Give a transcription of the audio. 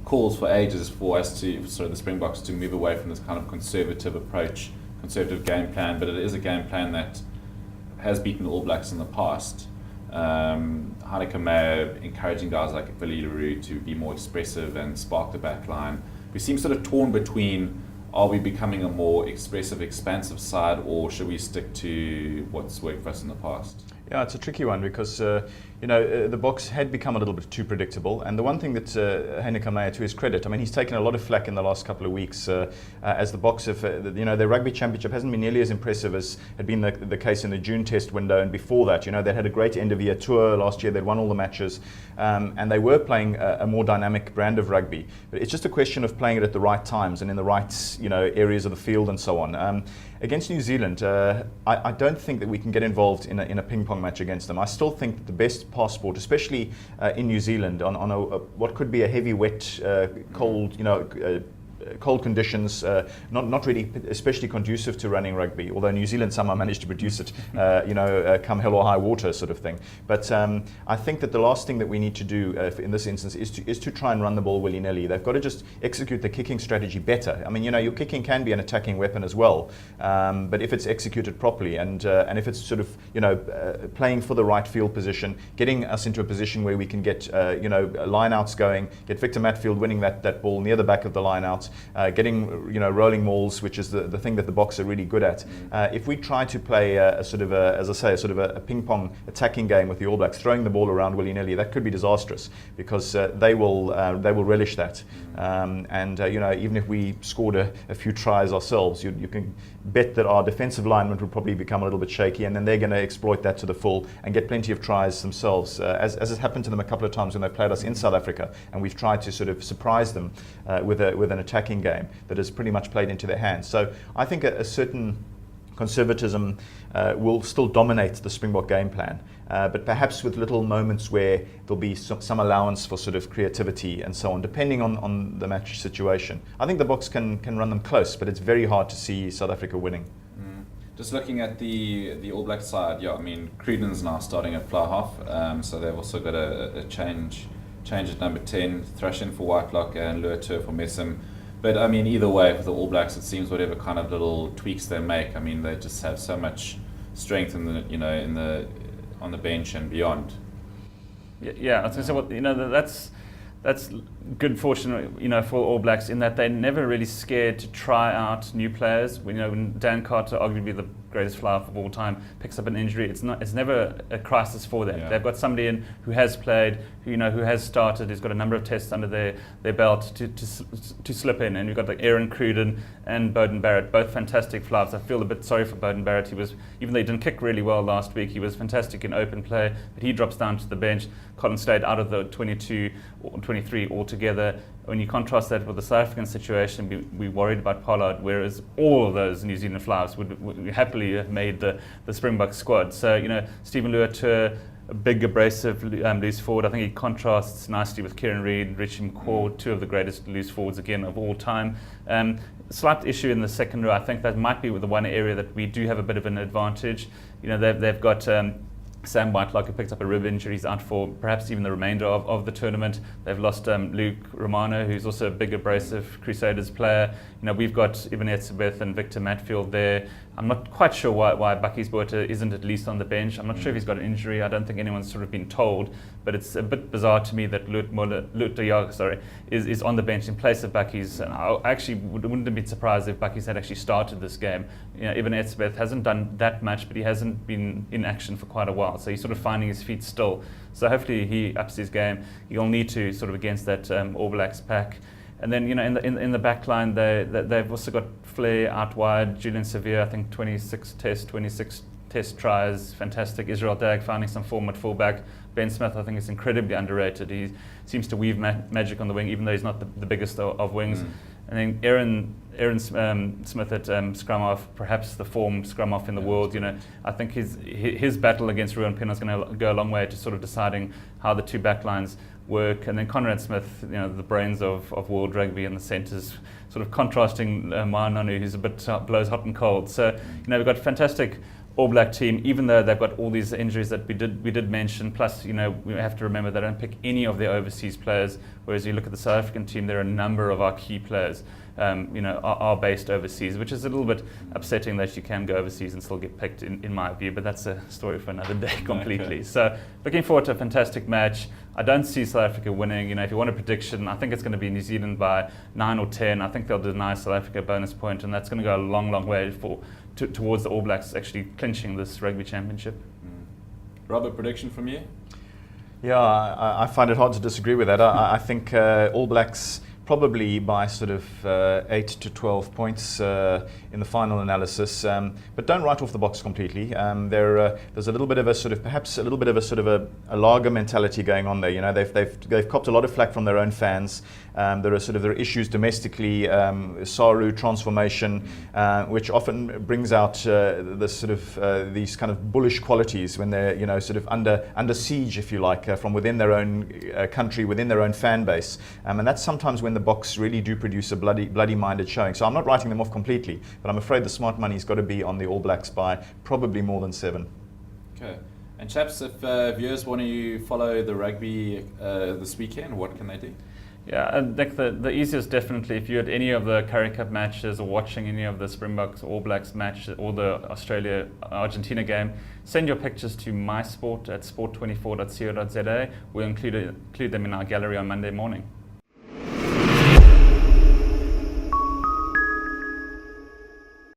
calls for ages for us to, sort of the Springboks to move away from this kind of conservative approach, conservative game plan, but it is a game plan that has beaten All Blacks in the past. Heineken Meyer encouraging guys like Willie Leroux to be more expressive and spark the back line. We seem sort of torn between, are we becoming a more expressive, expansive side, or should we stick to what's worked for us in the past? Yeah, it's a tricky one because the Boks had become a little bit too predictable. And the one thing that Heineken Meyer, to his credit, I mean, he's taken a lot of flack in the last couple of weeks as the Boks have, their rugby championship hasn't been nearly as impressive as had been the case in the June Test window. And before that, they had a great end of year tour last year. They'd won all the matches, and they were playing a more dynamic brand of rugby. But it's just a question of playing it at the right times and in the right areas of the field and so on. Against New Zealand, I don't think that we can get involved in a ping pong match against them. I still think that the best passport, especially in New Zealand, on what could be a heavy, wet, cold, cold conditions, not really especially conducive to running rugby, although New Zealand somehow managed to produce it, come hell or high water sort of thing. But I think that the last thing that we need to do in this instance is to try and run the ball willy-nilly. They've got to just execute the kicking strategy better. I mean, your kicking can be an attacking weapon as well, but if it's executed properly and if it's sort of, playing for the right field position, getting us into a position where we can get, line-outs going, get Victor Matfield winning that ball near the back of the line-out, getting rolling mauls, which is the thing that the Boks are really good at. If we try to play a ping pong attacking game with the All Blacks, throwing the ball around willy-nilly, that could be disastrous because they will relish that. Even if we scored a few tries ourselves, you can bet that our defensive linemen would probably become a little bit shaky, and then they're going to exploit that to the full and get plenty of tries themselves, as has happened to them a couple of times when they played us in South Africa, and we've tried to sort of surprise them with an attacking game that has pretty much played into their hands. So I think a certain conservatism will still dominate the Springbok game plan, but perhaps with little moments where there'll be some allowance for sort of creativity and so on, depending on the match situation. I think the Boks can run them close, but it's very hard to see South Africa winning. Just looking at the All Black side, I mean, Cruden's now starting at fly half, so they've also got a change at number 10, Thrush in for Whitelock and Luatur for Messam. But I mean, either way, for the All Blacks, it seems whatever kind of little tweaks they make, I mean, they just have so much strength on the bench and beyond. Yeah, I was going to say, well, that's good fortune, for All Blacks in that they're never really scared to try out new players. When Dan Carter, arguably the greatest fly half of all time, picks up an injury, it's never a crisis for them. Yeah. They've got somebody in who has played, who has started, who's got a number of tests under their belt to slip in. And you've got like Aaron Cruden and Beauden Barrett, both fantastic fly halves. I feel a bit sorry for Beauden Barrett. Even though he didn't kick really well last week, he was fantastic in open play, but he drops down to the bench. Colin Slade out of the 22 or 23 altogether. When you contrast that with the South African situation, we worried about Pollard, whereas all of those New Zealand fly-halves would happily have made the Springbok squad. So, Stephen Luatur, a big, abrasive loose forward. I think he contrasts nicely with Kieran Reid, Richie McCaw, two of the greatest loose forwards, again, of all time. Slight issue in the second row. I think that might be the one area that we do have a bit of an advantage. They've got Sam Whitelock, who picked up a rib injury, he's out for perhaps even the remainder of the tournament. They've lost Luke Romano, who's also a big abrasive Crusaders player. We've got Ibn Etzebeth and Victor Matfield there. I'm not quite sure why Bakkies Botha isn't at least on the bench. I'm not sure if he's got an injury. I don't think anyone's sort of been told, but it's a bit bizarre to me that Lut de Jager, is on the bench in place of Bakkies. And I actually wouldn't have been surprised if Bakkies had actually started this game. Ibn Etzebeth hasn't done that much, but he hasn't been in action for quite a while, so he's sort of finding his feet still. So hopefully he ups his game. He'll need to sort of against that All Blacks pack. And then, in the back line, they've also got Flair out wide, Julian Sevier, I think 26 test tries, fantastic. Israel Dag finding some form at fullback. Ben Smith, I think, is incredibly underrated. He seems to weave magic on the wing, even though he's not the biggest of wings. And then Aaron Smith at scrum half, perhaps the form scrum half in the world. I think his battle against Ruan Pienaar is going to go a long way to sort of deciding how the two back lines work. And then Conrad Smith, the brains of world rugby in the centres, sort of contrasting Ma'ananu, who's a bit blows hot and cold. So we've got fantastic All Black team, even though they've got all these injuries that we did mention. Plus, we have to remember they don't pick any of their overseas players. Whereas you look at the South African team, there are a number of our key players, are based overseas, which is a little bit upsetting that you can go overseas and still get picked, in my view. But that's a story for another day completely. Okay. So looking forward to a fantastic match. I don't see South Africa winning. If you want a prediction, I think it's going to be New Zealand by 9 or 10. I think they'll deny South Africa a bonus point, and that's going to go a long, long way towards the All Blacks actually clinching this rugby championship. Robert, prediction from you? Yeah, I find it hard to disagree with that. I think All Blacks probably by sort of 8 to 12 points in the final analysis, but don't write off the Boks completely. There's a little bit of a sort of, perhaps a little bit of a sort of a lager mentality going on there. They've copped a lot of flack from their own fans. There are issues domestically, Saru transformation, which often brings out these kind of bullish qualities when they're sort of under siege, if you like, from within their own country, within their own fan base, and that's sometimes when the Boks really do produce a bloody-minded showing. So I'm not writing them off completely, but I'm afraid the smart money's got to be on the All Blacks by probably more than 7. Okay. And chaps, if viewers want to follow the rugby this weekend, what can they do? Yeah, Nick, the easiest definitely, if you're at any of the Currie Cup matches or watching any of the Springboks All Blacks match or the Australia-Argentina game, send your pictures to mysport@sport24.co.za. We'll include them in our gallery on Monday morning.